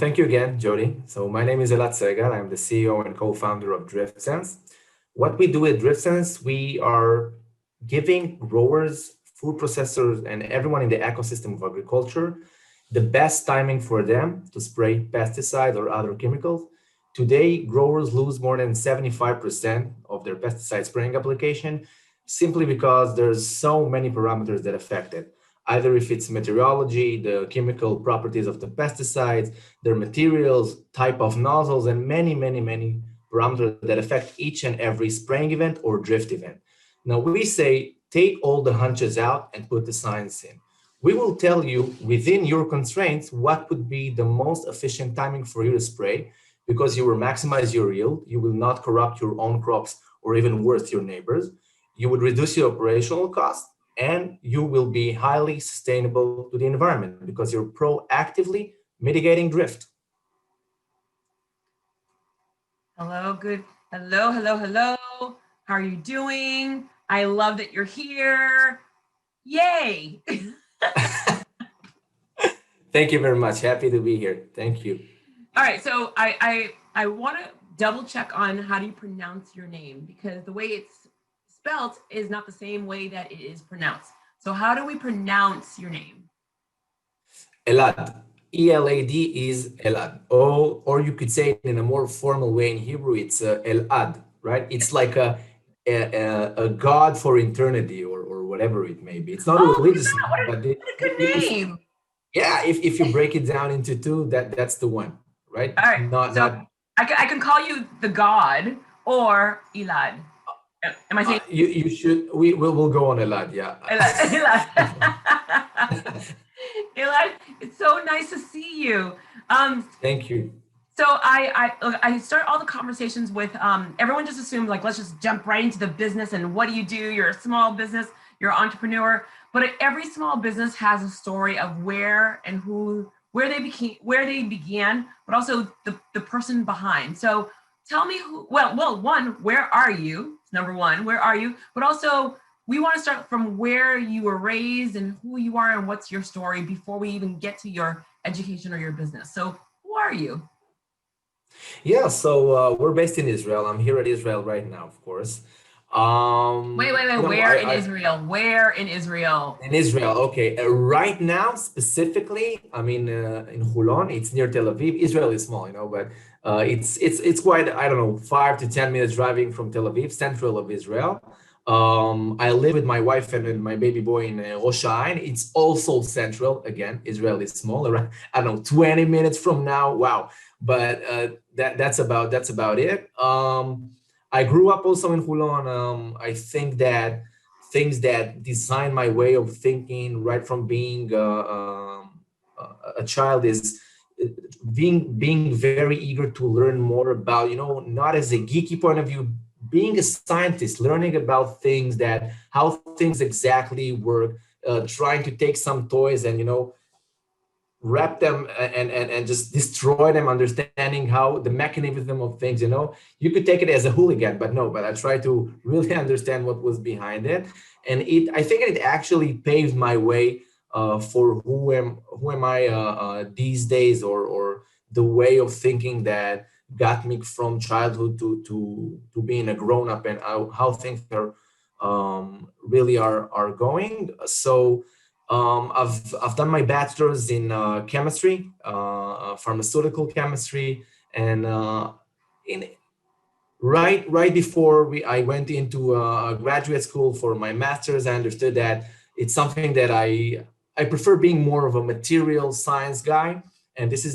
thank you again, Jody. So my name is Elad Segal. I'm the CEO and co-founder of DriftSense. What we do at DriftSense, we are giving growers, food processors, and everyone in the ecosystem of agriculture the best timing for them to spray pesticides or other chemicals. Today, growers lose more than 75% of their pesticide spraying application simply because there's so many parameters that affect it. Either if it's meteorology, the chemical properties of the pesticides, their materials, type of nozzles, and many parameters that affect each and every spraying event or drift event. Now we say, take all the hunches out and put the science in. We will tell you within your constraints what would be the most efficient timing for you to spray, because you will maximize your yield, you will not corrupt your own crops or even worse, your neighbors. You would reduce your operational costs, and you will be highly sustainable to the environment because you're proactively mitigating drift. Hello. How are you doing? I love that you're here. Yay. Thank you very much. Happy to be here. Thank you. All right, so I want to double check on how do you pronounce your name, because the way it's spelled is not the same way that it is pronounced. So how do we pronounce your name? Elad. E-L-A-D is Elad. Or you could say it in a more formal way in Hebrew, it's Elad, right? It's like a god for eternity or whatever it may be. It's not a religious name, but what a good name. Yeah, if you break it down into two, that's the one, right? All right, I can call you the god or Elad. Am I saying? You should. We'll go on Elad. Yeah. Elad. Elad, it's so nice to see you. Thank you. So I start all the conversations with everyone just assumes like, let's just jump right into the business and what do you do? You're a small business, you're an entrepreneur, but every small business has a story of where they began, but also the person behind. So tell me one, where are you? Number one, where are you? But also we want to start from where you were raised and who you are and what's your story before we even get to your education or your business. So who are you? Yeah, so we're based in Israel. I'm here at Israel right now, of course. Wait. Where in Israel? Where in Israel? In Israel, okay. Right now, specifically, I'm in Holon. It's near Tel Aviv. Israel is small, but it's quite, I don't know, 5 to 10 minutes driving from Tel Aviv, central of Israel. I live with my wife and my baby boy in Rosh Hashanah. It's also central. Again, Israel is small, around, I don't know, 20 minutes from now. Wow. But that's about it. I grew up also in Holon. I think that things that design my way of thinking right from being a child is being very eager to learn more about, not as a geeky point of view, being a scientist, learning about things, how things exactly work, trying to take some toys and, wrap them and just destroy them, understanding how the mechanism of things, you could take it as a hooligan, but I try to really understand what was behind it. And I think it actually paved my way for who am I these days, or the way of thinking that got me from childhood to being a grown-up, and how things are really are going. So I've done my bachelor's in chemistry, pharmaceutical chemistry, and right before I went into graduate school for my master's, I understood that it's something that I prefer being more of a material science guy, and this is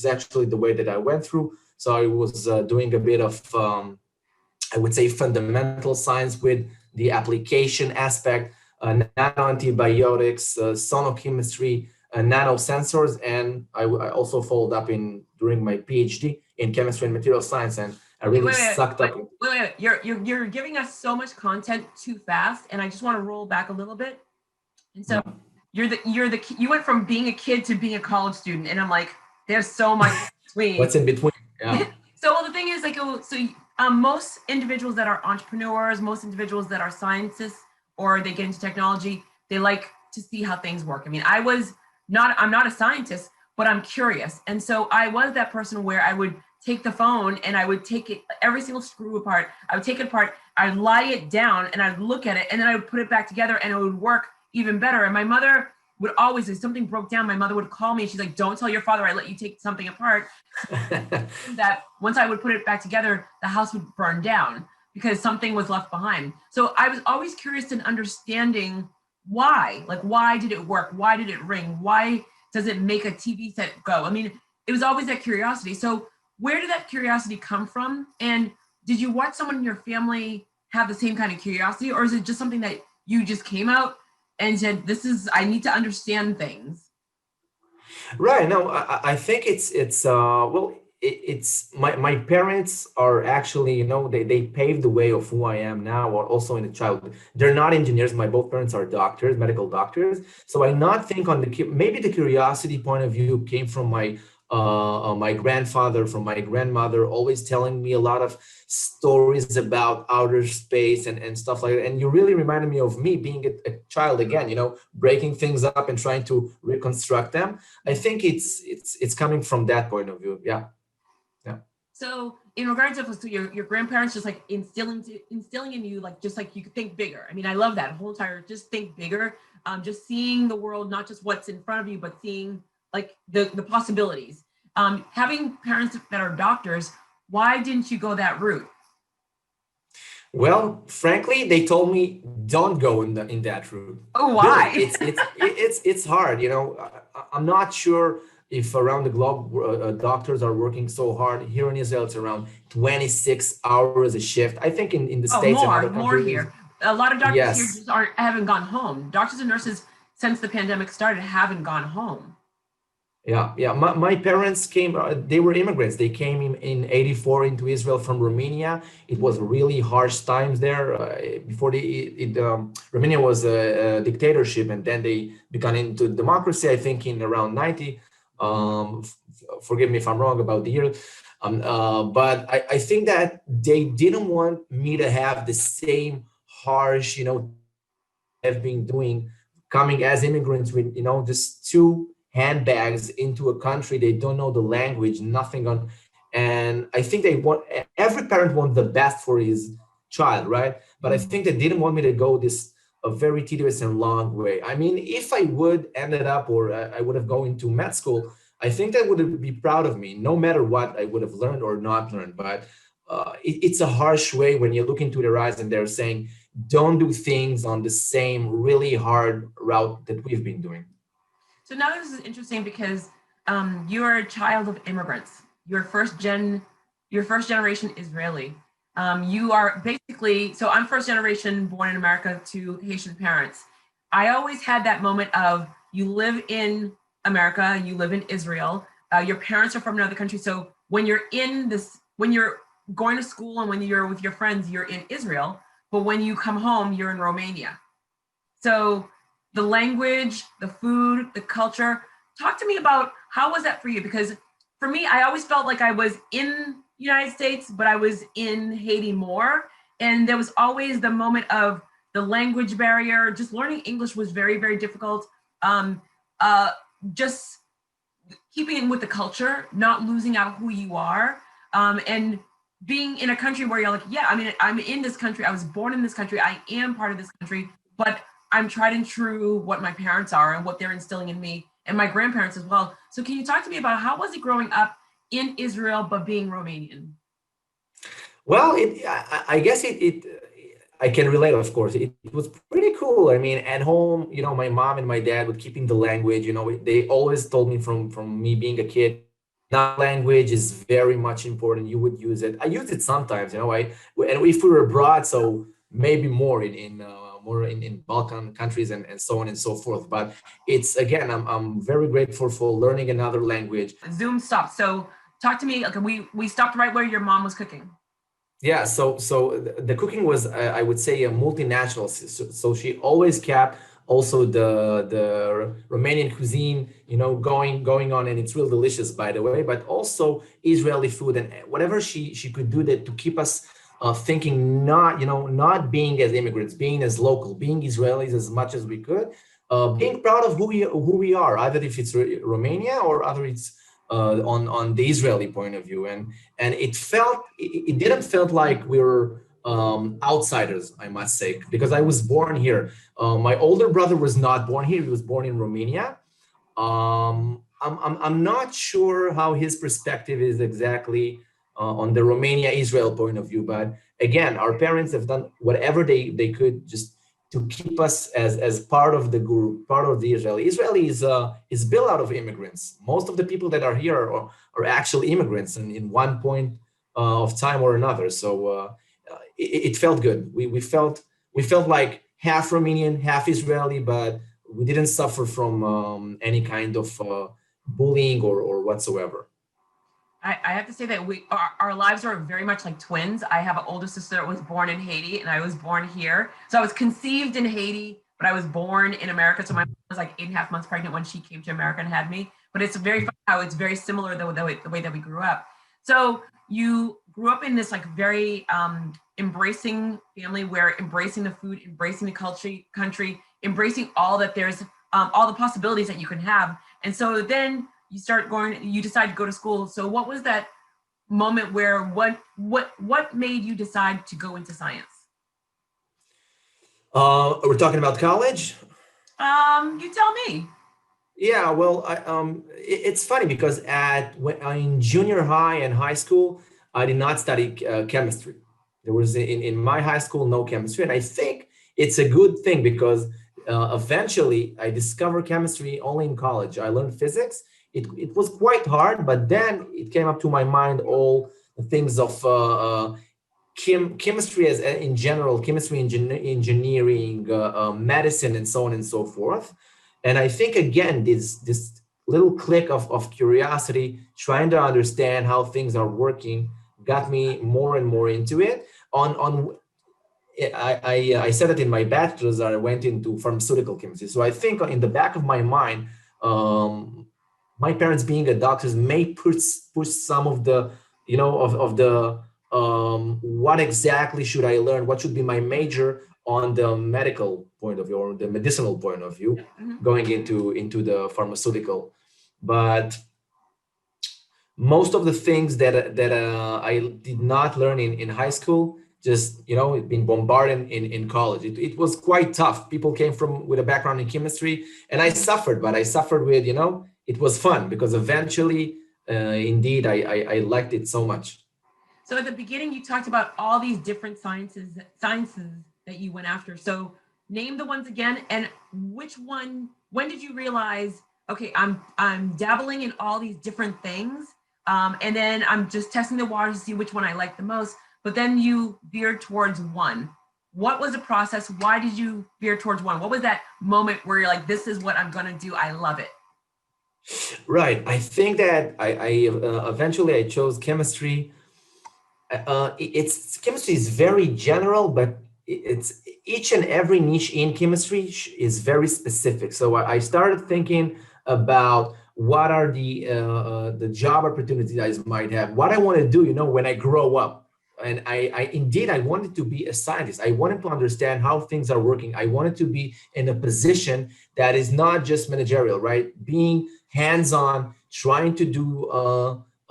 actually the way that I went through. So I was doing a bit of I would say fundamental science with the application aspect. Nano-antibiotics, sonochemistry, nanosensors, and I also followed up during my PhD in chemistry and material science, and I really sucked up. Wait. You're giving us so much content too fast, and I just want to roll back a little bit. And so you went from being a kid to being a college student, and I'm like, there's so much in between. What's in between? Yeah. So the thing is, most individuals that are entrepreneurs, most individuals that are scientists, or they get into technology, they like to see how things work. I mean, I'm not a scientist, but I'm curious. And so I was that person where I would take the phone and I would take it, every single screw apart. I would take it apart, I'd lie it down and I'd look at it and then I would put it back together and it would work even better. And my mother would always, if something broke down, my mother would call me and she's like, don't tell your father I let you take something apart. That once I would put it back together, the house would burn down because something was left behind. So I was always curious in understanding why, like, why did it work? Why did it ring? Why does it make a TV set go? I mean, it was always that curiosity. So where did that curiosity come from? And did you watch someone in your family have the same kind of curiosity, or is it just something that you just came out and said, I need to understand things? Right. No, I think it's my parents are actually, they paved the way of who I am now, or also in the childhood. They're not engineers. My both parents are doctors, medical doctors. So I not think on maybe the curiosity point of view came from my grandfather, from my grandmother, always telling me a lot of stories about outer space and stuff like that. And you really reminded me of me being a child again, breaking things up and trying to reconstruct them. I think it's coming from that point of view. Yeah. Yeah. So in regards of your grandparents just like instilling in you, like, just like you could think bigger. I mean, I love that whole entire, just think bigger, just seeing the world, not just what's in front of you, but seeing like the possibilities. Having parents that are doctors, why didn't you go that route? Well, frankly, they told me don't go in that route. Oh, why? Really, it's hard. I'm not sure if around the globe doctors are working so hard. Here in Israel, it's around 26 hours a shift. I think in the States and other countries. More here. A lot of doctors Yes. here just haven't gone home. Doctors and nurses, since the pandemic started, haven't gone home. Yeah. My parents came, they were immigrants. They came in 84 into Israel from Romania. It was really harsh times there. Before Romania was a dictatorship, and then they began into democracy, I think in around 90. Forgive me if I'm wrong about the year. But I think that they didn't want me to have the same harsh, have been doing, coming as immigrants with, just two handbags into a country they don't know the language, nothing on. And I think every parent wants the best for his child, right? But I think they didn't want me to go this a very tedious and long way. I mean, if I would ended up, or I would have gone into med school, I think they would be proud of me, no matter what I would have learned or not learned. But it's a harsh way when you look into their eyes and they're saying, don't do things on the same really hard route that we've been doing. So now this is interesting because you are a child of immigrants. You're first generation Israeli. You are basically, so I'm first generation born in America to Haitian parents. I always had that moment of, you live in America, you live in Israel, your parents are from another country. So when you're when you're going to school and when you're with your friends, you're in Israel, but when you come home, you're in Romania. So the language, the food, the culture, talk to me about how was that for you? Because for me, I always felt like I was in the United States, but I was in Haiti more. And there was always the moment of the language barrier. Just learning English was very, very difficult. Just keeping in with the culture, not losing out who you are, and being in a country where you're like, yeah, I mean, I'm in this country. I was born in this country. I am part of this country, but I'm tried and true what my parents are and what they're instilling in me, and my grandparents as well. So can you talk to me about how was it growing up in Israel, but being Romanian? Well, I guess I can relate, of course. It was pretty cool. I mean, at home, my mom and my dad would keeping the language. They always told me from me being a kid, that language is very much important. You would use it. I use it sometimes, and if we were abroad, so maybe more in Balkan countries and so on and so forth. But it's, again, I'm very grateful for learning another language. Zoom stopped. So talk to me. Okay, we stopped right where your mom was cooking. Yeah, so the cooking was, I would say, a multinational. So she always kept also the Romanian cuisine, going on, and it's real delicious, by the way. But also Israeli food and whatever she could do that to keep us thinking, not being as immigrants, being as local, being Israelis as much as we could. being proud of who we are, either if it's Romania or either it's on the Israeli point of view. And it didn't felt like we were outsiders, I must say, because I was born here. My older brother was not born here; he was born in Romania. I'm not sure how his perspective is exactly on the Romania-Israel point of view, but again, our parents have done whatever they could just to keep us as part of the group, part of the Israeli. Israeli is built out of immigrants. Most of the people that are here are actual immigrants, and in one point of time or another. So it felt good. We felt like half Romanian, half Israeli, but we didn't suffer from any kind of bullying or whatsoever. I have to say that our lives are very much like twins. I have an older sister that was born in Haiti, and I was born here. So I was conceived in Haiti, but I was born in America. So my mom was like 8.5 months pregnant when she came to America and had me. But it's very funny how it's very similar the way that we grew up. So you grew up in this like very embracing family, where embracing the food, embracing the country, embracing all that there's all the possibilities that you can have. And so then you decide to go to school. So what was that moment where what made you decide to go into science? We're talking about college. You tell me. Yeah, well, it's funny because in junior high and high school, I did not study chemistry. There was in my high school no chemistry, and I think it's a good thing because eventually I discovered chemistry only in college. I learned physics. It was quite hard, but then it came up to my mind all the things of chemistry as in general, chemistry, engineering, medicine, and so on and so forth. And I think again, this little click of curiosity, trying to understand how things are working, got me more and more into it. I said that in my bachelor's, I went into pharmaceutical chemistry. So I think in the back of my mind, my parents being a doctors may push some of the, of the what exactly should I learn? What should be my major on the medical point of view or the medicinal point of view, going into the pharmaceutical. But most of the things that I did not learn in high school, just being bombarded in college. It was quite tough. People came from with a background in chemistry, and I suffered, but I suffered with it was fun because eventually, indeed, I liked it so much. So at the beginning, you talked about all these different sciences that you went after. So name the ones again, and which one? When did you realize, okay, I'm dabbling in all these different things, and then I'm just testing the waters to see which one I like the most. But then you veered towards one. What was the process? Why did you veer towards one? What was that moment where you're like, this is what I'm going to do? I love it. Right. I think that I eventually I chose chemistry. Chemistry is very general, but it's each and every niche in chemistry is very specific. So I started thinking about what are the job opportunities I might have, what I want to do, when I grow up. And I wanted to be a scientist. I wanted to understand how things are working. I wanted to be in a position that is not just managerial, right? Being hands-on, trying to do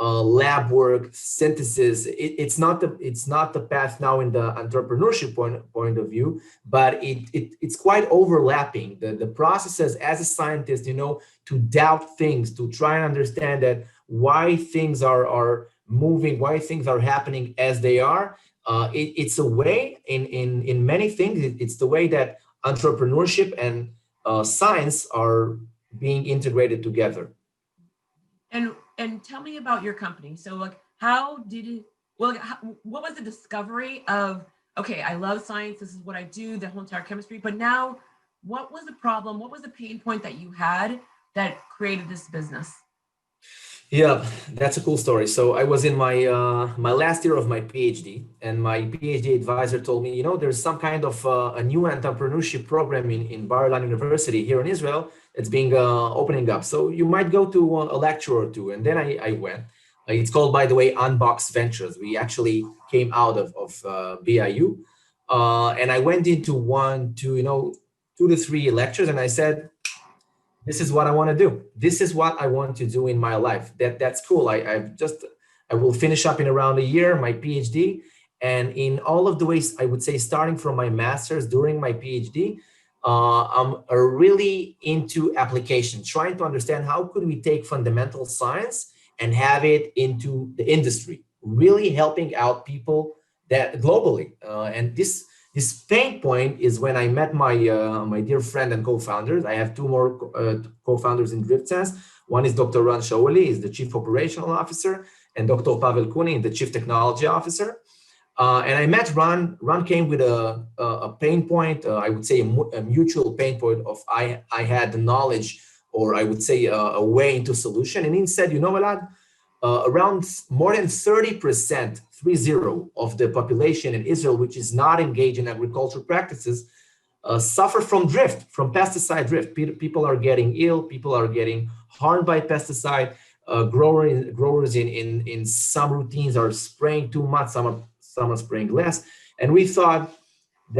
lab work, synthesis. It's not the path now in the entrepreneurship point of view, but it's quite overlapping. The processes as a scientist, to doubt things, to try and understand that why things are moving, why things are happening as they are. It's a way in many things. It's the way that entrepreneurship and science are being integrated together. And tell me about your company. So like, how did it? Well, what was the discovery of? Okay, I love science. This is what I do. The whole entire chemistry. But now, what was the problem? What was the pain point that you had that created this business? Yeah, that's a cool story. So I was in my last year of my PhD, and my PhD advisor told me, there's some kind of a new entrepreneurship program in Bar-Ilan University here in Israel. It's being opening up. So you might go to a lecture or two. And then I went. It's called, by the way, Unbox Ventures. We actually came out of BIU. And I went into one to 2 to 3 lectures, and I said, this is what I want to do. This is what I want to do in my life. That's cool. I will finish up in around a year my PhD, and in all of the ways, I would say, starting from my master's during my PhD, I'm really into application, trying to understand how could we take fundamental science and have it into the industry, really helping out people that globally. And this pain point is when I met my my dear friend and co-founders. I have two more co-founders in DriftSense. One is Dr. Ran Shaoli, is the Chief Operational Officer, and Dr. Pavel Kunin, the Chief Technology Officer. And I met Ran. Ran came with a pain point, I would say a mutual pain point of I had the knowledge, or I would say a way into solution. And he said, you know, Elad, around more than 30%, 30, of the population in Israel, which is not engaged in agricultural practices, suffer from drift, from pesticide drift. People are getting ill, people are getting harmed by pesticide. Growers in some routines are spraying too much, some are spraying less. And we thought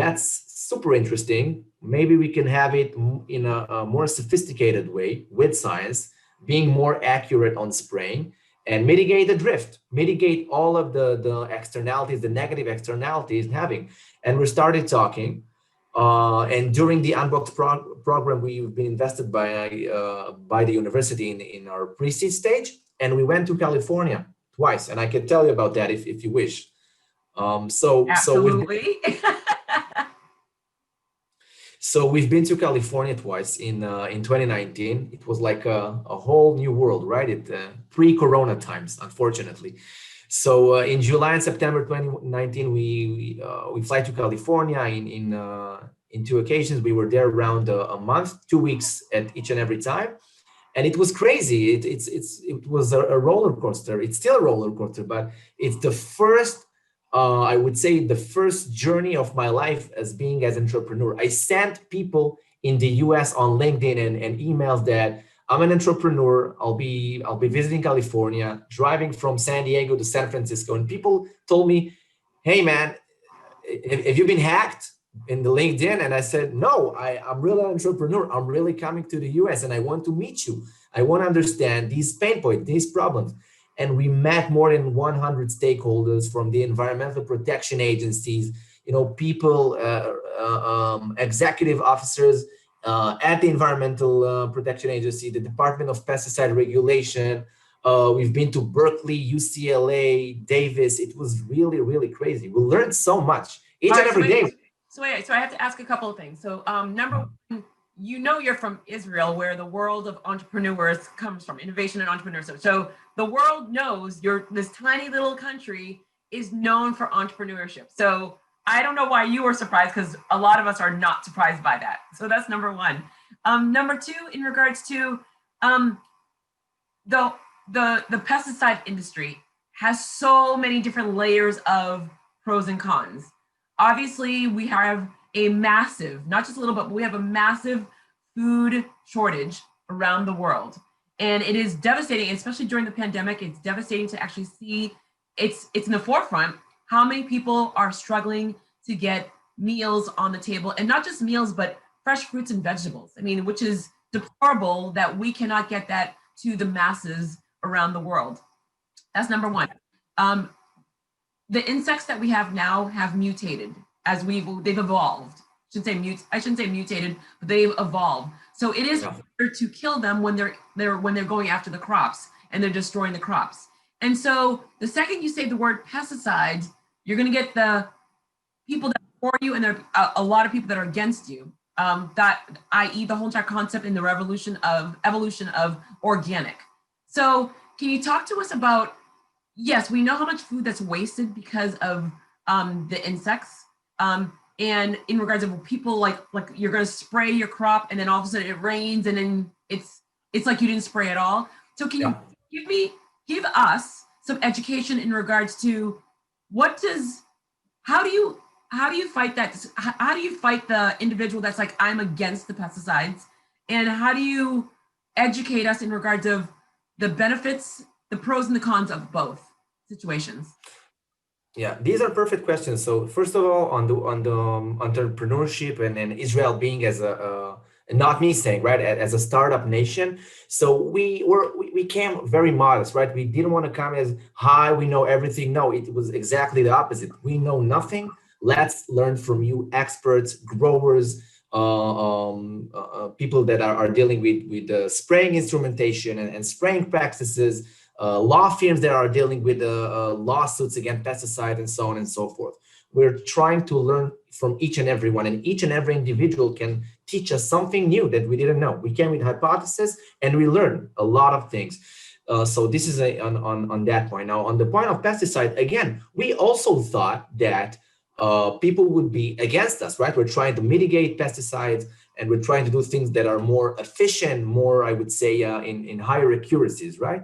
that's super interesting. Maybe we can have it in a more sophisticated way with science, being more accurate on spraying, and mitigate the drift, mitigate all of the externalities, the negative externalities having. And we started talking. And during the Unbox program, we've been invested by the university in our pre-seed stage. And we went to California twice. And I can tell you about that if you wish. Absolutely. So we've been to California twice in 2019. It was like a whole new world, right? Pre-corona times, unfortunately. So in July and September 2019, we fly to California in 2 occasions. We were there around a month, 2 weeks at each and every time. And it was crazy. It was a roller coaster. It's still a roller coaster, but it's the first, I would say, the first journey of my life as an entrepreneur. I sent people in the US on LinkedIn and emails that I'm an entrepreneur. I'll be visiting California, driving from San Diego to San Francisco. And people told me, hey man, have you been hacked in the LinkedIn? And I said, no, I'm really an entrepreneur. I'm really coming to the US and I want to meet you. I want to understand these pain points, these problems. And we met more than 100 stakeholders from the environmental protection agencies, people, executive officers at the Environmental Protection Agency, the Department of Pesticide Regulation. We've been to Berkeley, UCLA, Davis. It was really, really crazy. We learned so much each and every day. So I have to ask a couple of things. So number one, you're from Israel, where the world of entrepreneurs comes from, innovation and entrepreneurship. So the world knows this tiny little country is known for entrepreneurship. So I don't know why you were surprised, because a lot of us are not surprised by that. So that's number one. Number two, in regards to the pesticide industry has so many different layers of pros and cons. Obviously, we have a massive, not just a little, but we have a massive food shortage around the world. And it is devastating, especially during the pandemic. It's devastating to actually see it's in the forefront how many people are struggling to get meals on the table, and not just meals, but fresh fruits and vegetables. I mean, which is deplorable that we cannot get that to the masses around the world. That's number one. The insects that we have now have mutated as they've evolved. I shouldn't say mutated, but they've evolved. So it is harder to kill them when they're going after the crops and they're destroying the crops. And so the second you say the word pesticides, you're going to get the people that are for you, and there are a lot of people that are against you. That, i.e., the whole entire concept in the evolution of organic. So can you talk to us about? Yes, we know how much food that's wasted because of the insects. And in regards of people, like you're going to spray your crop, and then all of a sudden it rains, and then it's like you didn't spray at all. So can you give us some education in regards to how do you fight that? How do you fight the individual that's like, I'm against the pesticides, and how do you educate us in regards of the benefits, the pros and the cons of both situations? Yeah, these are perfect questions. So first of all, on the entrepreneurship and Israel being as a and not me saying right as a startup nation. So we came very modest, right? We didn't want to come as hi, we know everything. No, it was exactly the opposite. We know nothing. Let's learn from you, experts, growers, people that are dealing with spraying instrumentation and spraying practices, law firms that are dealing with lawsuits against pesticides and so on and so forth. We're trying to learn from each and every one, and each and every individual can teach us something new that we didn't know. We came with hypothesis and we learn a lot of things. So this is on that point. Now, on the point of pesticide, again, we also thought that people would be against us, right? We're trying to mitigate pesticides and we're trying to do things that are more efficient, more, I would say, in higher accuracies, right?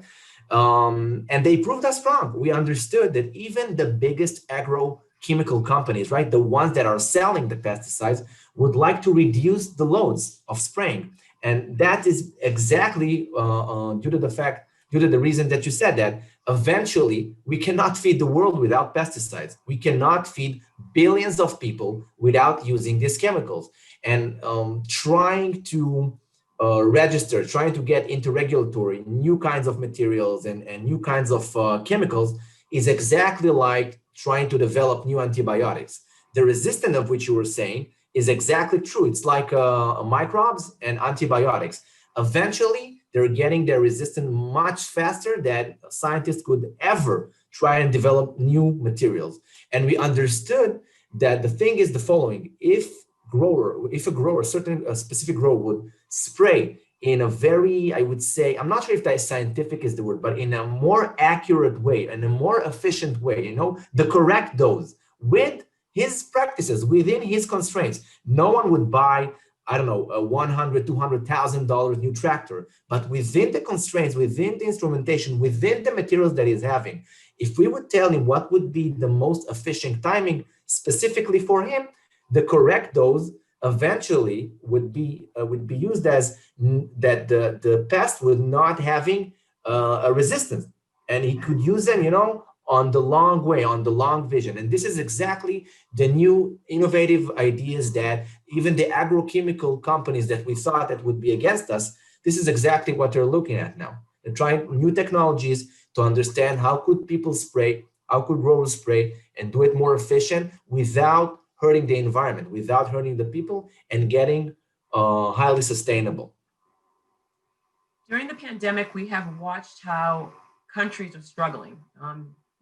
And they proved us wrong. We understood that even the biggest agrochemical companies, right, the ones that are selling the pesticides, would like to reduce the loads of spraying. And that is exactly due to the reason that you said that eventually we cannot feed the world without pesticides. We cannot feed billions of people without using these chemicals. And trying to register, trying to get into regulatory new kinds of materials and new kinds of chemicals is exactly like trying to develop new antibiotics. The resistance of which you were saying is exactly true. It's like microbes and antibiotics. Eventually, they're getting their resistance much faster than scientists could ever try and develop new materials. And we understood that the thing is the following: if a grower, a specific grower would spray in a very, I would say, I'm not sure if that scientific is the word, but in a more accurate way, in a more efficient way, the correct dose with his practices, within his constraints. No one would buy, I don't know, a $100,000, $200,000 new tractor, but within the constraints, within the instrumentation, within the materials that he's having, if we would tell him what would be the most efficient timing specifically for him, the correct dose eventually would be used as that the pest would not having a resistance, and he could use them, on the long way, on the long vision. And this is exactly the new innovative ideas that even the agrochemical companies that we thought that would be against us, this is exactly what they're looking at now. They're trying new technologies to understand how could people spray, how could growers spray and do it more efficient without hurting the environment, without hurting the people, and getting highly sustainable. During the pandemic, we have watched how countries are struggling.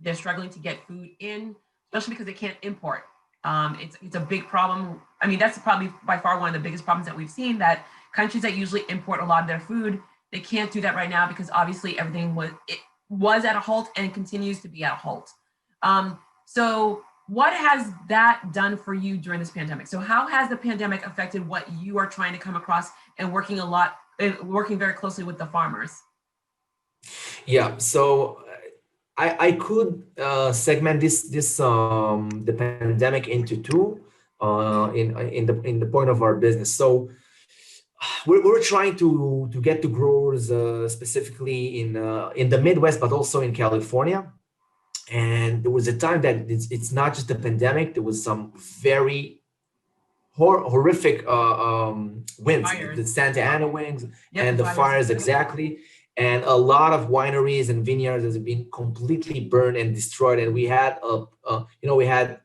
They're struggling to get food in, especially because they can't import. It's a big problem. I mean, that's probably by far one of the biggest problems that we've seen, that countries that usually import a lot of their food, they can't do that right now because obviously everything was at a halt and continues to be at a halt. So what has that done for you during this pandemic? So how has the pandemic affected what you are trying to come across and working very closely with the farmers? Yeah, so I could segment the pandemic into two in the point of our business. So we're trying to get to growers specifically in the Midwest, but also in California. And there was a time that it's not just a pandemic. There was some very horrific winds, Fires. the Santa Ana winds, Yep, and the fires exactly. And a lot of wineries and vineyards has been completely burned and destroyed. And we had we had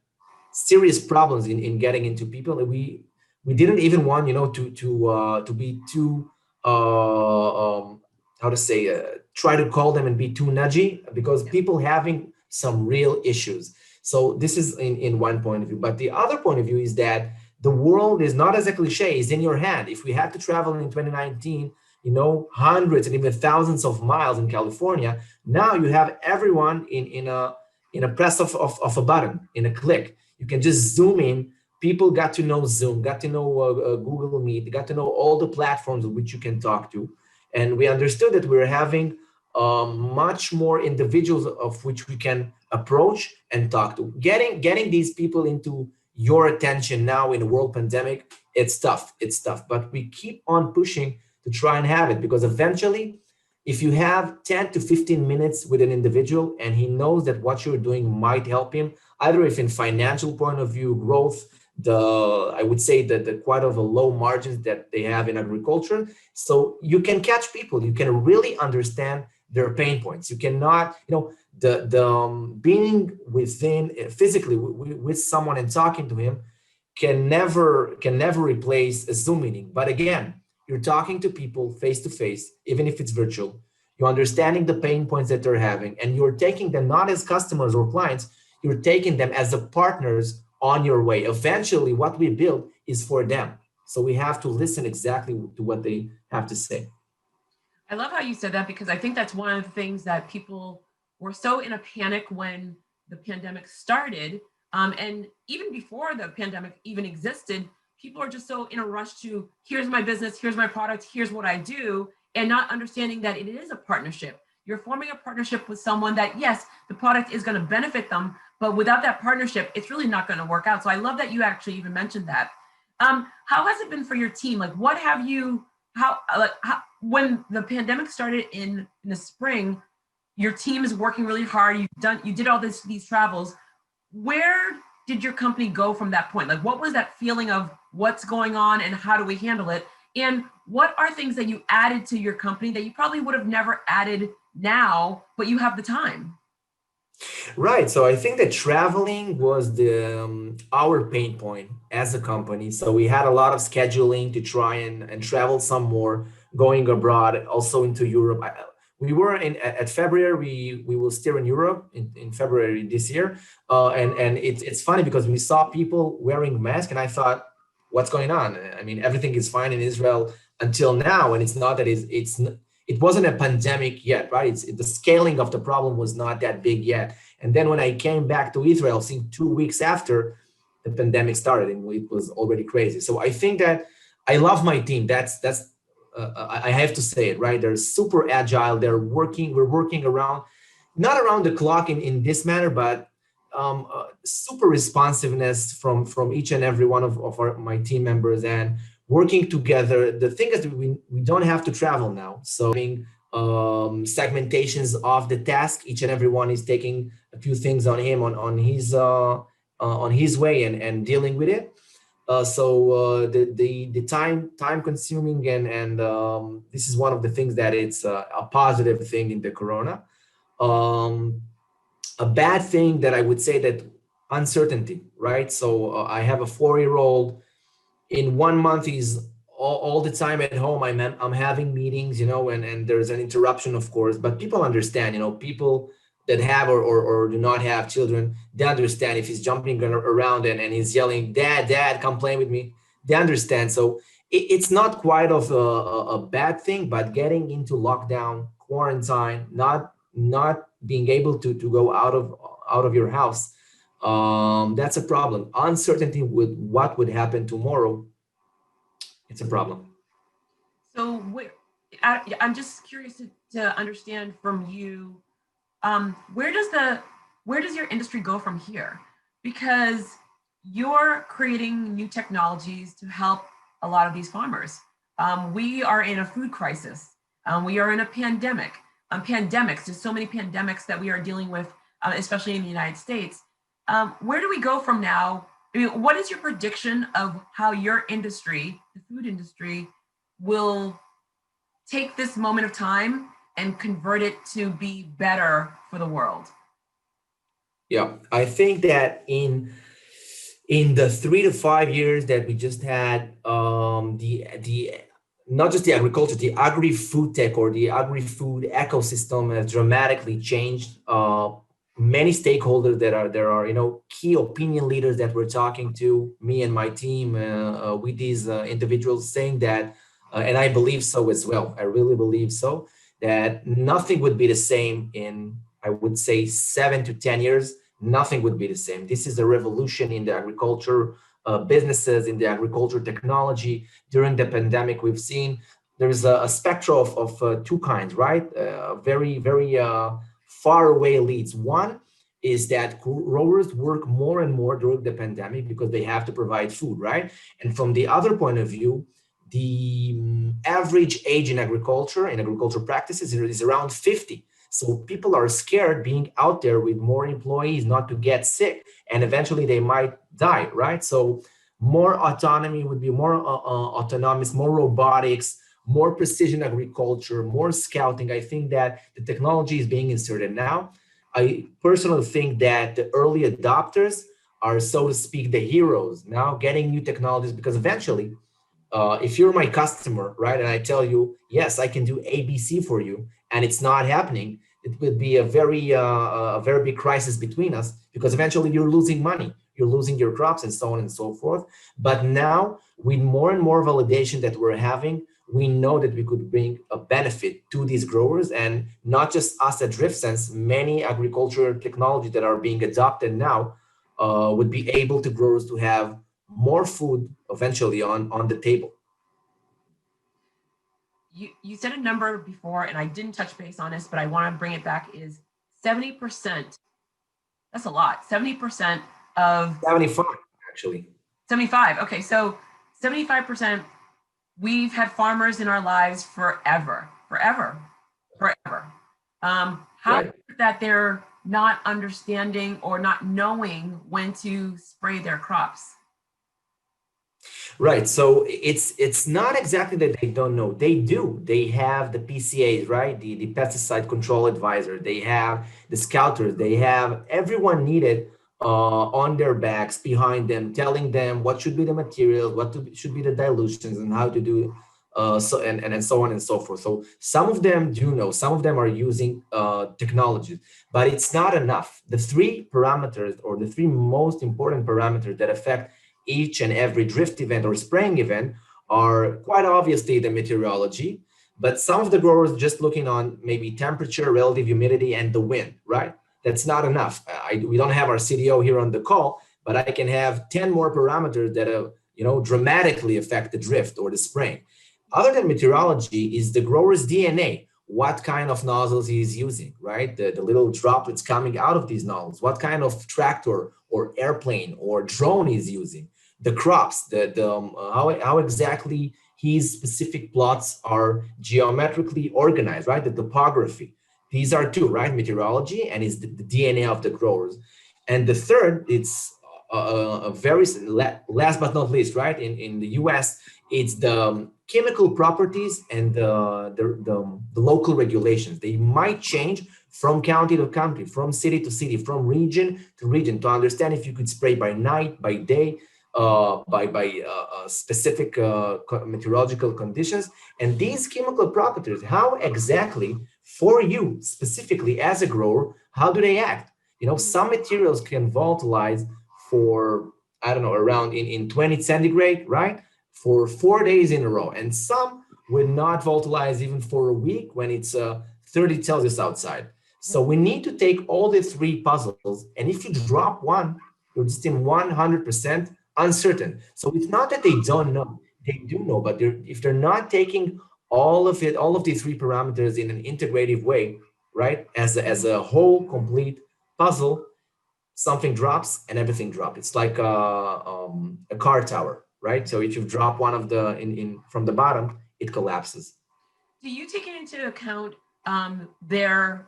serious problems in getting into people. And we didn't even want to be too how to say try to call them and be too nudgy, because people having some real issues. So this is in one point of view. But the other point of view is that the world is not as a cliche, it's in your hand. If we had to travel in 2019, hundreds and even thousands of miles in California, now you have everyone in a press of a button, in a click. You can just zoom in. People got to know Zoom, got to know Google Meet, got to know all the platforms which you can talk to. And we understood that we were having much more individuals of which we can approach and talk to. Getting these people into your attention now in a world pandemic, it's tough, but we keep on pushing to try and have it, because eventually, if you have 10 to 15 minutes with an individual and he knows that what you're doing might help him, either if in financial point of view, growth, I would say that the quite of a low margins that they have in agriculture. So you can catch people, you can really understand their pain points. You cannot, being within physically with someone and talking to him can never replace a Zoom meeting. But again, you're talking to people face to face, even if it's virtual. You're understanding the pain points that they're having, and you're taking them not as customers or clients, you're taking them as the partners on your way. Eventually, what we build is for them. So we have to listen exactly to what they have to say. I love how you said that, because I think that's one of the things that people were so in a panic when the pandemic started. And even before the pandemic even existed, people are just so in a rush to, here's my business, here's my product, here's what I do, and not understanding that it is a partnership. You're forming a partnership with someone that, yes, the product is going to benefit them, but without that partnership, it's really not going to work out. So I love that you actually even mentioned that. How has it been for your team? Like, what have you, when the pandemic started in the spring, your team is working really hard. You did all these travels. Where did your company go from that point? Like, what was that feeling of what's going on and how do we handle it? And what are things that you added to your company that you probably would have never added now, but you have the time? Right. So I think that traveling was our pain point as a company. So we had a lot of scheduling to try and travel some more, going abroad, also into Europe. We were at February. We will steer in Europe in February this year, and it's funny because we saw people wearing masks, and I thought, what's going on? I mean, everything is fine in Israel until now, and it's not that it wasn't a pandemic yet, right? The scaling of the problem was not that big yet. And then when I came back to Israel, I think 2 weeks after the pandemic started, and it was already crazy. So I think that I love my team. That's I have to say it, right? They're super agile. We're working not around the clock in this manner, but super responsiveness from each and every one of my team members, and working together. The thing is, we don't have to travel now. So having segmentations of the task, each and every one is taking a few things on him on his way and dealing with it. So the time consuming and this is one of the things that it's a positive thing in the corona. A bad thing that I would say that uncertainty, right? So I have a 4-year-old. In 1 month, he's all the time at home. I'm having meetings, and there's an interruption, of course. But people understand, people that have or do not have children, they understand if he's jumping around and he's yelling, Dad, come play with me. They understand. So it's not quite of a bad thing, but getting into lockdown, quarantine, not being able to go out of your house, that's a problem. Uncertainty with what would happen tomorrow, it's a problem. So I'm just curious to understand from you, where does your industry go from here? Because you're creating new technologies to help a lot of these farmers. We are in a food crisis. We are in a pandemic. Pandemics, there's so many pandemics that we are dealing with, especially in the United States. Where do we go from now? I mean, what is your prediction of how your industry, the food industry, will take this moment of time and convert it to be better for the world? Yeah, I think that in the 3 to 5 years that we just had, the not just the agriculture, the agri-food tech or the agri-food ecosystem has dramatically changed. Many stakeholders there are key opinion leaders that we're talking to, me and my team, with these individuals saying that, and I believe so as well. I really believe so, that nothing would be the same in, I would say, 7 to 10 years. Nothing would be the same. This is a revolution in the agriculture businesses, in the agriculture technology. During the pandemic, we've seen there's a spectrum of two kinds, right? Very, very far away leads. One is that growers work more and more during the pandemic because they have to provide food, right? And from the other point of view, the average age in agriculture practices is around 50. So people are scared being out there with more employees not to get sick, and eventually they might die, right? So more autonomy would be more autonomous, more robotics, more precision agriculture, more scouting. I think that the technology is being inserted now. I personally think that the early adopters are, so to speak, the heroes now getting new technologies, because eventually if you're my customer, right, and I tell you, yes, I can do ABC for you, and it's not happening, it would be a very big crisis between us, because eventually you're losing money, you're losing your crops, and so on and so forth. But now, with more and more validation that we're having, we know that we could bring a benefit to these growers, and not just us at DriftSense. Many agricultural technologies that are being adopted now would be able to growers to have more food eventually on the table. You said a number before, and I didn't touch base on this, but I want to bring it back, is 70%. That's a lot. 70% of 75, actually. 75. Okay, so 75%, we've had farmers in our lives forever. How Right. is it that they're not understanding or not knowing when to spray their crops? Right. So it's not exactly that they don't know. They do. They have the PCAs, right? The pesticide control advisor. They have the scouters. They have everyone needed on their backs behind them, telling them what should be the materials, should be the dilutions, and how to do and so on and so forth. So some of them do know. Some of them are using technologies, but it's not enough. The three parameters, or the three most important parameters that affect each and every drift event or spraying event, are quite obviously the meteorology, but some of the growers just looking on maybe temperature, relative humidity, and the wind, right? That's not enough. We don't have our CDO here on the call, but I can have 10 more parameters that dramatically affect the drift or the spraying. Other than meteorology is the grower's DNA. What kind of nozzles he's using, right? The little droplets coming out of these nozzles. What kind of tractor or airplane or drone he's using. The crops, how exactly his specific plots are geometrically organized, right? The topography. These are two, right? Meteorology, and is the DNA of the growers. And the third, it's a very last but not least, right? In the US, it's the chemical properties and the local regulations. They might change from county to county, from city to city, from region to region, to understand if you could spray by night, by day, by specific meteorological conditions. And these chemical properties, how exactly for you specifically as a grower, how do they act? Some materials can volatilize for, I don't know, around in 20 centigrade, right? For 4 days in a row. And some will not volatilize even for a week when it's 30 Celsius outside. So we need to take all the three puzzles, and if you drop one, you're just in 100% uncertain. So it's not that they don't know, they do know, but if they're not taking all of these three parameters in an integrative way, right, as a whole complete puzzle, something drops and everything drops. It's like a car tower, right? So if you drop one of the from the bottom, it collapses. Do you take into account the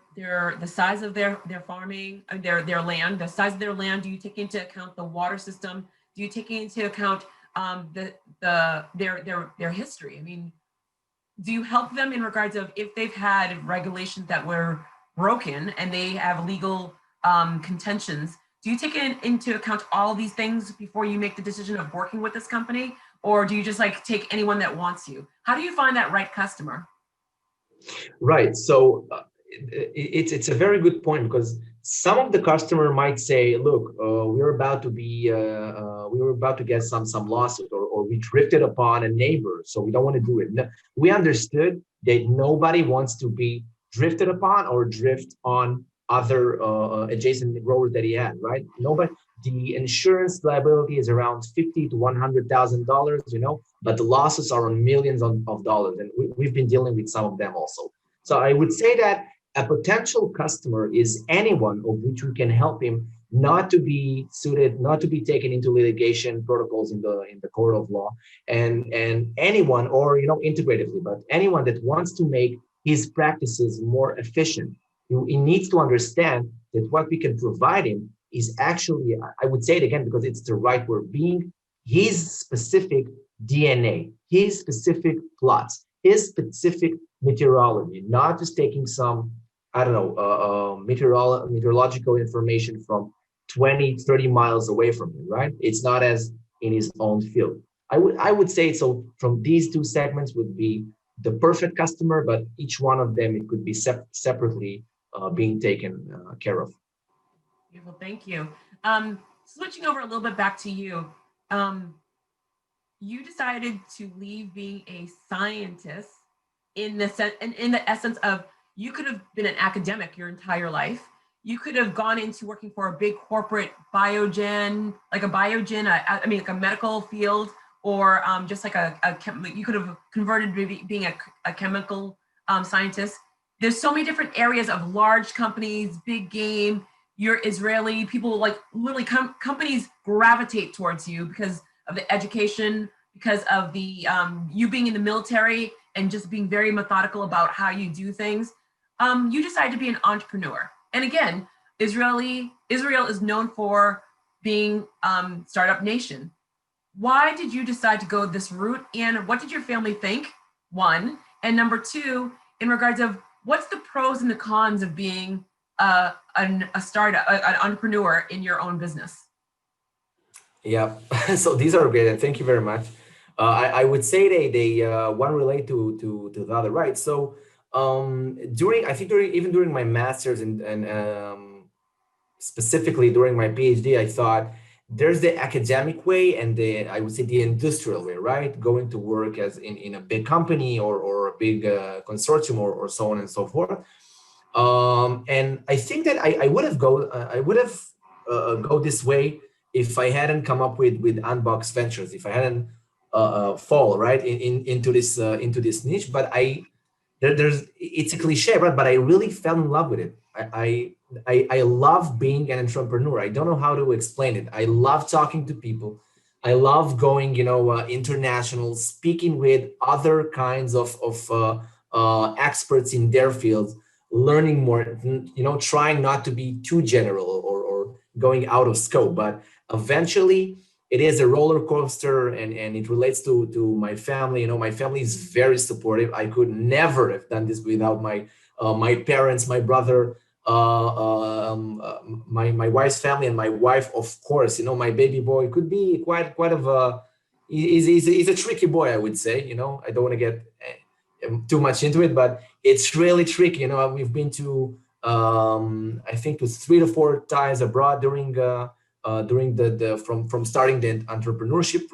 size of their farming, their land, the size of their land? Do you take into account the water system? Do you take into account their history? I mean, do you help them in regards of if they've had regulations that were broken and they have legal contentions? Do you take into account all these things before you make the decision of working with this company, or do you just take anyone that wants you? How do you find that right customer? Right. So it's a very good point, because some of the customer might say, "Look, we were about to get some lawsuit, or we drifted upon a neighbor, so we don't want to do it." No, we understood that nobody wants to be drifted upon or drift on other adjacent growers that he had, right? Nobody. The insurance liability is around $50,000 to $100,000, but the losses are on millions of dollars, and we've been dealing with some of them also. So I would say that a potential customer is anyone of which we can help him not to be suited, not to be taken into litigation protocols in the court of law, and anyone, or integratively, but anyone that wants to make his practices more efficient, he needs to understand that what we can provide him is actually, I would say it again because it's the right word, being his specific DNA, his specific plots, his specific meteorology, not just taking some, I don't know, meteorological information from 20, 30 miles away from him, right? It's not as in his own field. I would say so. From these two segments would be the perfect customer, but each one of them, it could be separately being taken care of. Beautiful, thank you. Switching over a little bit back to you, you decided to leave being a scientist in the essence of, you could have been an academic your entire life. You could have gone into working for a big corporate biogen, like a medical field, or just like you could have converted to being a chemical scientist. There's so many different areas of large companies, big game. You're Israeli, people like literally companies gravitate towards you because of the education, because of the you being in the military and just being very methodical about how you do things. You decided to be an entrepreneur. And again, Israel is known for being startup nation. Why did you decide to go this route? And what did your family think? One. And number two, in regards of what's the pros and the cons of being a startup, an entrepreneur in your own business? Yeah, so these are great, and thank you very much. I would say they one relate to the other, right? So during my master's and specifically during my PhD, I thought there's the academic way and I would say the industrial way, right? Going to work as in a big company or a big consortium or so on and so forth. And I think that I would have go this way if I hadn't come up with Unbox Ventures, if I hadn't fall right into this niche. But it's a cliche, right? But I really fell in love with it. I love being an entrepreneur. I don't know how to explain it. I love talking to people. I love going, international, speaking with other kinds of experts in their fields, learning more, trying not to be too general or going out of scope. But eventually, it is a roller coaster, and it relates to my family. My family is very supportive. I could never have done this without my parents, my brother, my wife's family, and my wife, of course. My baby boy could be quite of a he's a tricky boy, I would say. I don't want to get too much into it, but it's really tricky. We've been to I think to 3 to 4 times abroad during the from starting the entrepreneurship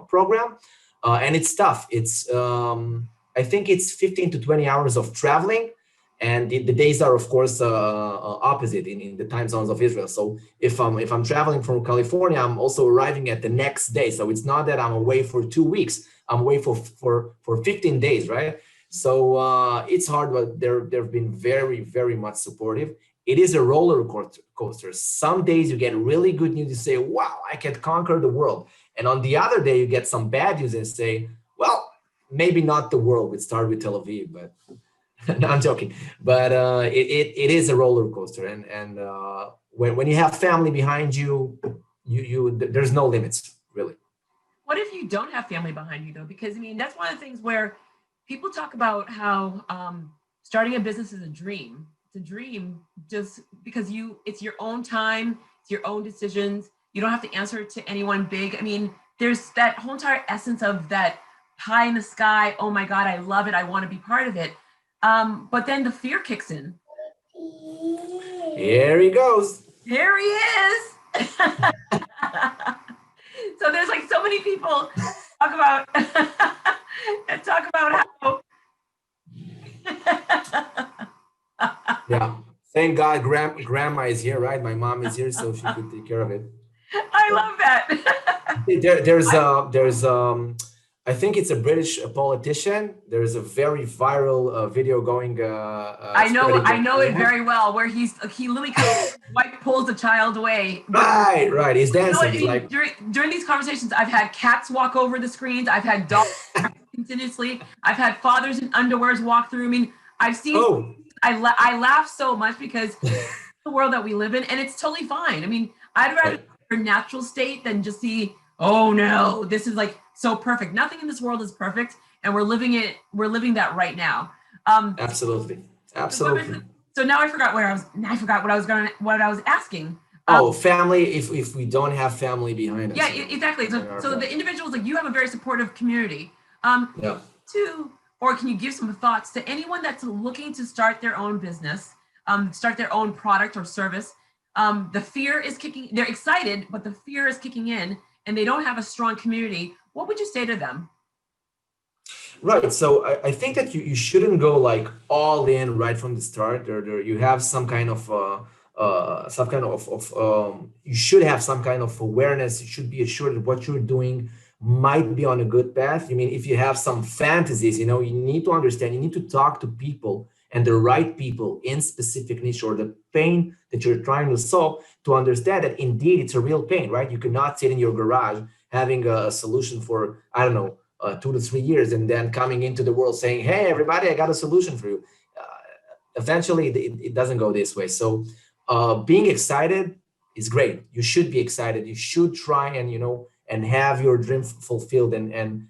program, and it's tough. It's I think it's 15 to 20 hours of traveling, and the days are of course opposite in the time zones of Israel. So if I'm traveling from California, I'm also arriving at the next day. So it's not that I'm away for 2 weeks. I'm away for 15 days, right? So it's hard, but they've been very, very much supportive. It is a roller coaster. Some days you get really good news. You say, wow, I can conquer the world. And on the other day, you get some bad news and say, well, maybe not the world. We start with Tel Aviv, but no, I'm joking. But it is a roller coaster. And when you have family behind you, there's no limits, really. What if you don't have family behind you, though? Because, I mean, that's one of the things where people talk about how starting a business is a dream. It's a dream just because it's your own time, it's your own decisions. You don't have to answer to anyone big. I mean, there's that whole entire essence of that pie in the sky. Oh my God, I love it. I want to be part of it. But then the fear kicks in. Here he goes. Here he is. So there's like so many people talk about how yeah, thank God grandma is here, right? My mom is here, so she could take care of it. I love that. there's I think it's a British politician. There's a very viral video going. I know it very well. Where he literally kind of wife pulls the child away. Right. He's dancing. You know what, during these conversations, I've had cats walk over the screens. I've had dogs continuously. I've had fathers in underwears walk through. I mean, I've seen. Oh. I laugh so much because the world that we live in, and it's totally fine. I mean, I'd rather your natural state than just see, oh no, this is like so perfect. Nothing in this world is perfect, and we're living it. We're living that right now. Absolutely. So now I forgot what I was asking. Family. If we don't have family behind us. Yeah, exactly. So the individuals, like, you have a very supportive community. Or can you give some thoughts to anyone that's looking to start their own business, start their own product or service? The fear is kicking. They're excited, but the fear is kicking in, and they don't have a strong community. What would you say to them? Right. So I think that you shouldn't go like all in right from the start. You have some kind of you should have some kind of awareness. You should be assured that what you're doing might be on a good path. I mean, if you have some fantasies, you need to understand, you need to talk to people and the right people in specific niche or the pain that you're trying to solve, to understand that indeed it's a real pain, right? You cannot sit in your garage having a solution for, 2 to 3 years and then coming into the world saying, hey, everybody, I got a solution for you. Eventually, it doesn't go this way. So being excited is great. You should be excited. You should try and have your dream fulfilled and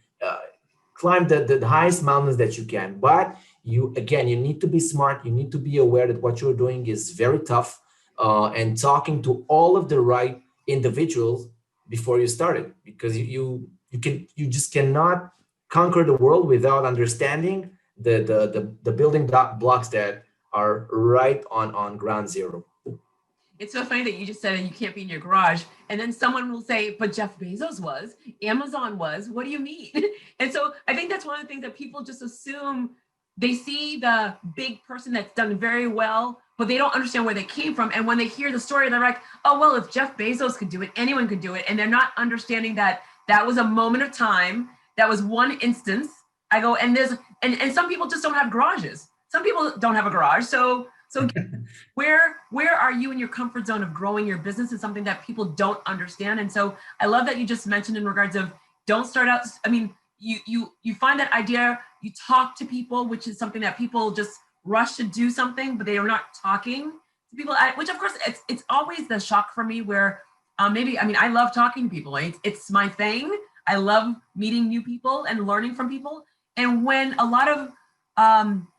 climb the highest mountains that you can. But you need to be smart. You need to be aware that what you're doing is very tough, and talking to all of the right individuals before you start it, because you just cannot conquer the world without understanding the building blocks that are right on ground zero. It's so funny that you just said you can't be in your garage, and then someone will say, but Jeff Bezos was, Amazon was, what do you mean? And so I think that's one of the things that people just assume. They see the big person that's done very well, but they don't understand where they came from. And when they hear the story, they're like, oh, well, if Jeff Bezos could do it, anyone could do it. And they're not understanding that that was a moment of time. That was one instance. I go, and some people just don't have garages. Some people don't have a garage. So where are you in your comfort zone of growing your business is something that people don't understand. And so I love that you just mentioned in regards of, don't start out. I mean, you find that idea, you talk to people, which is something that people just rush to do something, but they are not talking to people, which of course it's always the shock for me where I love talking to people. It's my thing. I love meeting new people and learning from people. And when a lot of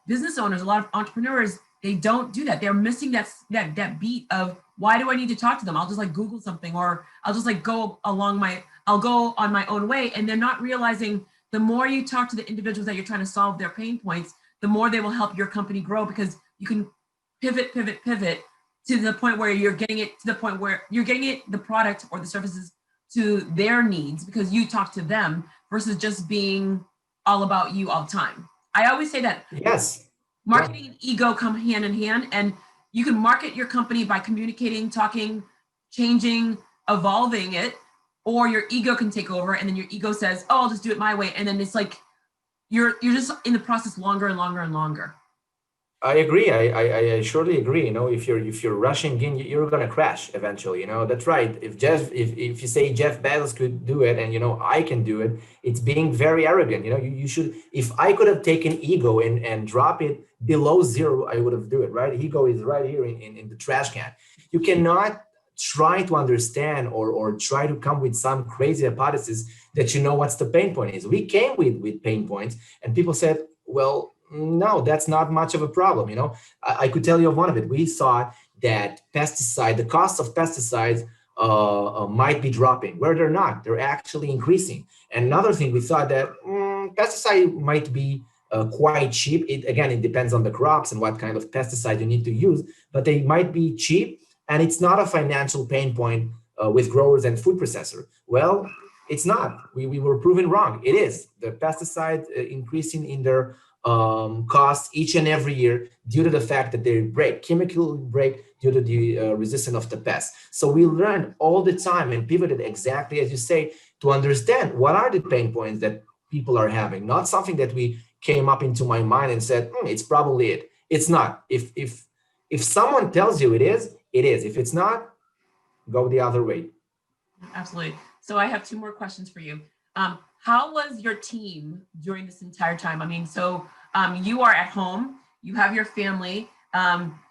business owners, a lot of entrepreneurs, they don't do that. They're missing that beat of, why do I need to talk to them? I'll just like Google something, or I'll just like I'll go on my own way. And they're not realizing the more you talk to the individuals that you're trying to solve their pain points, the more they will help your company grow, because you can pivot to the point where you're getting it the product or the services to their needs, because you talk to them versus just being all about you all the time. I always say that. Yes. Marketing and ego come hand in hand, and you can market your company by communicating, talking, changing, evolving it, or your ego can take over, and then your ego says, oh, I'll just do it my way. And then it's like, you're just in the process longer and longer and longer. I agree. I surely agree. If you're rushing in, you're gonna crash eventually. That's right. If you say Jeff Bezos could do it, and I can do it, it's being very arrogant. You should. If I could have taken ego and drop it below zero, I would have do it. Right. Ego is right here in the trash can. You cannot try to understand or try to come with some crazy hypothesis that what's the pain point is. We came with pain points, and people said, well, no, that's not much of a problem. I could tell you of one of it. We saw that the cost of pesticides might be dropping, where they're not. They're actually increasing. And another thing, we thought that pesticide might be quite cheap. It depends on the crops and what kind of pesticide you need to use, but they might be cheap, and it's not a financial pain point with growers and food processor. Well, it's not. We were proven wrong. It is. The pesticides increasing in their costs each and every year due to the fact that they chemical break due to the resistance of the pest. So we learned all the time and pivoted exactly as you say to understand what are the pain points that people are having, not something that we came up into my mind and said, it's probably it. It's not. If someone tells you it is, it is. If it's not, go the other way. Absolutely. So I have two more questions for you. How was your team during this entire time? I mean, so you are at home, you have your family,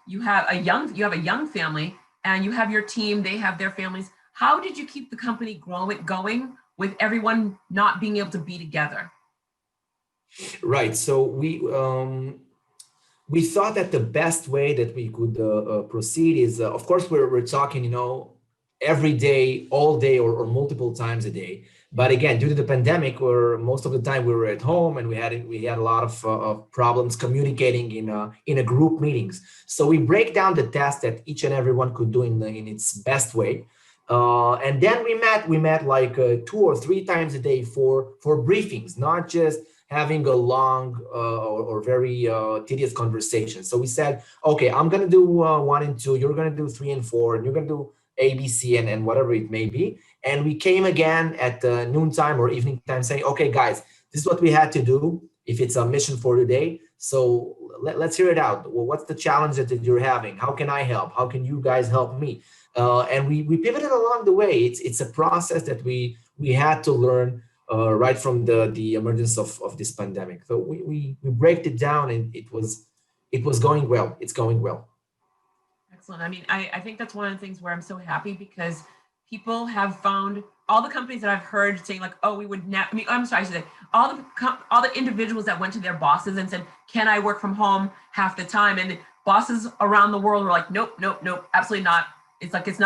you have a young family, and you have your team, they have their families. How did you keep the company going with everyone not being able to be together? Right. So we thought that the best way that we could proceed is, of course, we're talking, every day, all day, or multiple times a day. But again, due to the pandemic, where most of the time we were at home and we had a lot of problems communicating in a group meetings. So we break down the task that each and everyone could do in its best way. And then we met like 2 or 3 times a day for briefings, not just having a long or very tedious conversation. So we said, okay, I'm going to do 1 and 2, you're going to do 3 and 4, and you're going to do A, B, C, and whatever it may be. And we came again at noontime or evening time saying, okay, guys, this is what we had to do if it's a mission for today. So let's hear it out. Well, what's the challenge that you're having? How can I help? How can you guys help me? And we pivoted along the way. It's a process that we had to learn right from the emergence of this pandemic. So we break it down, and it was going well. It's going well. Excellent. I mean, I think that's one of the things where I'm so happy, because people have found, all the companies that I've heard saying like, oh, we would never, I mean, I'm sorry, I should say, all the individuals that went to their bosses and said, can I work from home half the time? And bosses around the world were like, nope, nope, nope, absolutely not. It's like, it's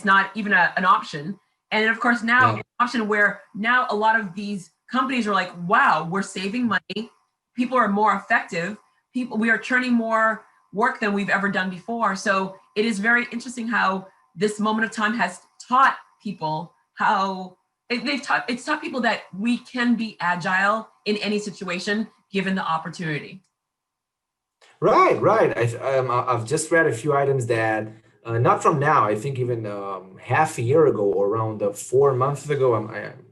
not even an option. And then of course now it's an option where now a lot of these companies are like, wow, we're saving money. People are more effective. We are churning more work than we've ever done before. So it is very interesting how this moment of time has taught people how it's taught people that we can be agile in any situation given the opportunity. Right. I've just read a few items that not from now. I think even half a year ago, or around 4 months ago.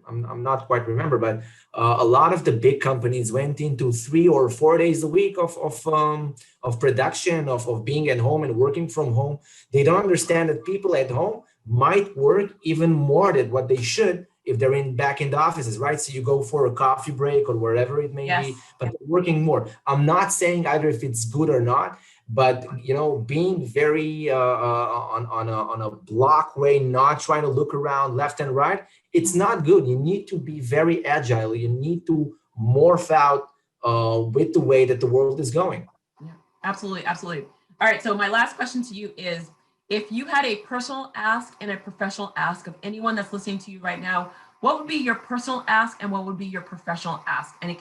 I'm not quite remember, but a lot of the big companies went into 3 or 4 days a week of production, of being at home and working from home. They don't understand that people at home might work even more than what they should if they're back in the offices, right? So you go for a coffee break or wherever it may be, but they're working more. I'm not saying either if it's good or not, but being very on a block way, not trying to look around left and right, it's not good. You need to be very agile. You need to morph out with the way that the world is going. Yeah, absolutely, absolutely. All right, so my last question to you is, if you had a personal ask and a professional ask of anyone that's listening to you right now, what would be your personal ask and what would be your professional ask? And it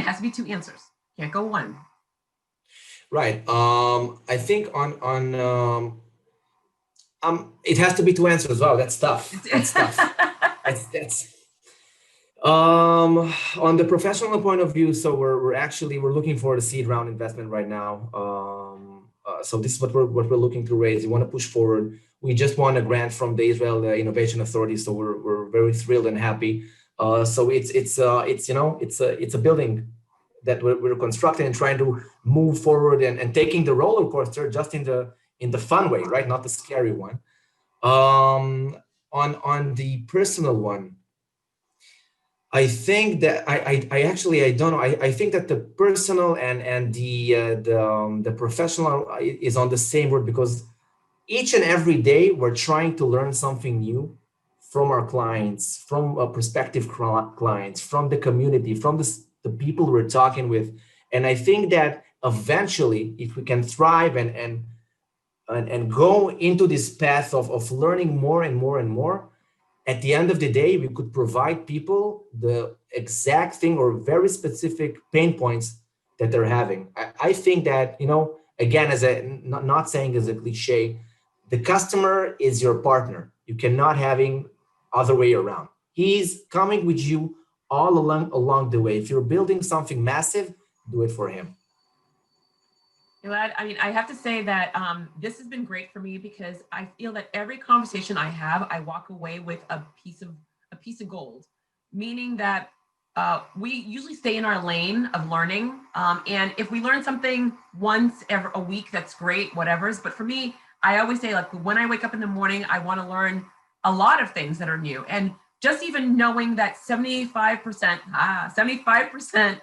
has to be 2 answers. Can't go 1. Right. I think it has to be 2 answers. Wow, that's tough. That's tough. that's on the professional point of view. So we're looking for the seed round investment right now. So this is what we're looking to raise. We want to push forward. We just won a grant from the Israel Innovation Authority, so we're very thrilled and happy. So it's a building that we're constructing and trying to move forward and taking the roller coaster just in the fun way, right? Not the scary one. On the personal one, I think that I actually I don't know. I think that the personal and the professional is on the same word, because each and every day we're trying to learn something new from our clients, from prospective clients, from the community, from the people we're talking with. And I think that eventually, if we can thrive and go into this path of learning more and more and more, at the end of the day, we could provide people the exact thing or very specific pain points that they're having. I think that, again, not saying as a cliche, the customer is your partner. You cannot having other way around. He's coming with you all along the way. If you're building something massive, do it for him. Elad, I mean, I have to say that this has been great for me, because I feel that every conversation I have, I walk away with a piece of gold, meaning that we usually stay in our lane of learning. And if we learn something once every a week, that's great, whatever's. But for me, I always say, like, when I wake up in the morning, I want to learn a lot of things that are new. And just even knowing that 75%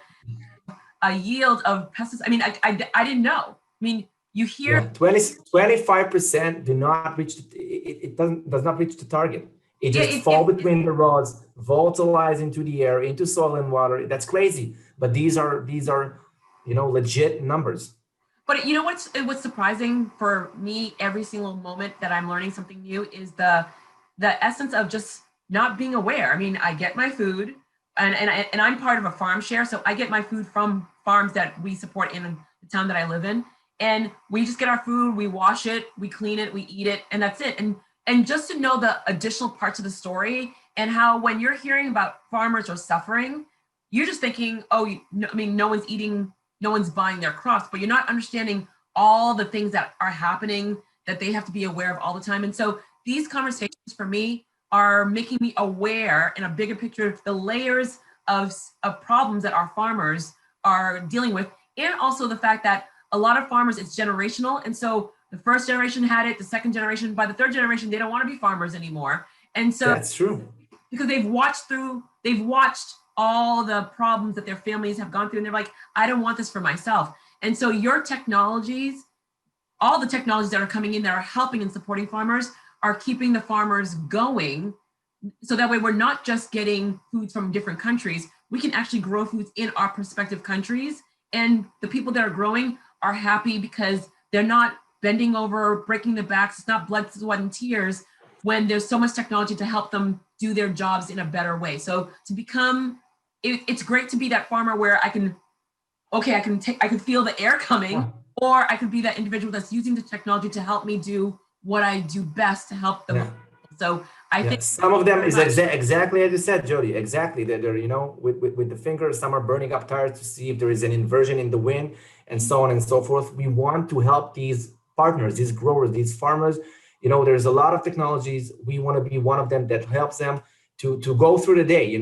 a yield of pesticides. I mean, I didn't know. I mean, you hear 25% do not reach it does not reach the target. It just fall between the rods, volatilize into the air, into soil and water. That's crazy. But these are legit numbers. But you know what's surprising for me every single moment that I'm learning something new is the essence of just not being aware. I mean, I get my food, and I'm part of a farm share, so I get my food from farms that we support in the town that I live in, and we just get our food, we wash it, we clean it, we eat it, and that's it. And just to know the additional parts of the story and how when you're hearing about farmers are suffering, you're just thinking, oh, I mean, no one's buying their crops, but you're not understanding all the things that are happening that they have to be aware of all the time. And so these conversations for me are making me aware in a bigger picture of the layers of problems that our farmers are dealing with. And also the fact that a lot of farmers, it's generational. And so the first generation had it, the second generation, by the third generation, they don't want to be farmers anymore. And so that's true. Because they've watched all the problems that their families have gone through, and they're like, I don't want this for myself. And so your technologies, all the technologies that are coming in that are helping and supporting farmers are keeping the farmers going. So that way we're not just getting foods from different countries, we can actually grow foods in our prospective countries. And the people that are growing are happy because they're not bending over, breaking their backs. It's not blood, sweat, and tears when there's so much technology to help them do their jobs in a better way. So to become, it's great to be that farmer where I can feel the air coming, or I could be that individual that's using the technology to help me do what I do best to help them. Yeah. So I think some of them is exactly as you said, Jodi. Exactly, that they're with the finger. Some are burning up tires to see if there is an inversion in the wind, and so on and so forth. We want to help these partners, these growers, these farmers. There's a lot of technologies. We want to be one of them that helps them to go through the day.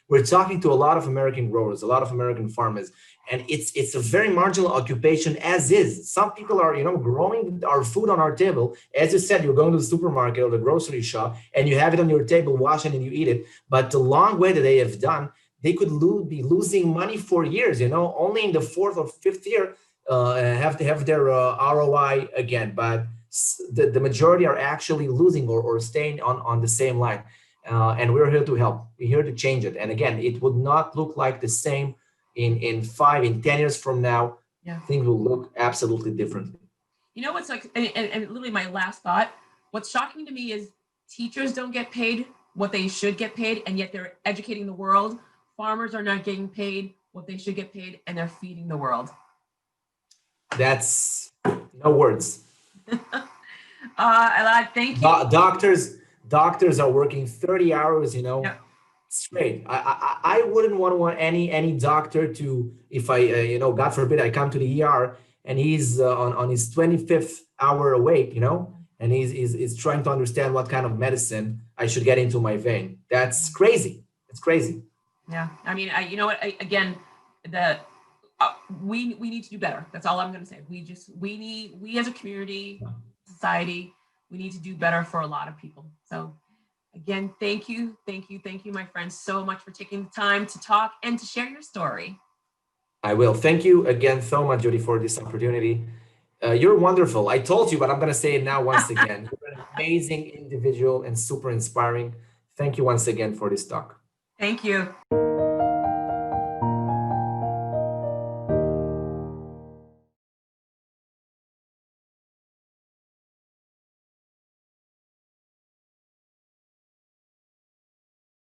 We're talking to a lot of American growers, a lot of American farmers, and it's a very marginal occupation as is. Some people are, growing our food on our table. As you said, you're going to the supermarket or the grocery shop and you have it on your table, wash it and you eat it. But the long way that they have done, they could be losing money for years, only in the fourth or fifth year have to have their ROI again. But the majority are actually losing or staying on the same line. And we're here to help. We're here to change it. And again, it would not look like the same in 5, in 10 years from now. Yeah. Things will look absolutely differently. What's like, and literally my last thought, what's shocking to me is teachers don't get paid what they should get paid, and yet they're educating the world. Farmers are not getting paid what they should get paid, and they're feeding the world. That's no words. Elad, thank you. Doctors are working 30 hours, yeah. Straight. I wouldn't want any doctor to, if I, God forbid, I come to the ER and he's on his 25th hour awake, and he's trying to understand what kind of medicine I should get into my vein. That's crazy. It's crazy. Yeah. I mean, we need to do better. That's all I'm going to say. We as a community, society, we need to do better for a lot of people. So again, thank you, my friends, so much for taking the time to talk and to share your story. I will. Thank you again so much, Jodi, for this opportunity. You're wonderful. I told you, but I'm going to say it now once again. You're an amazing individual and super inspiring. Thank you once again for this talk. Thank you.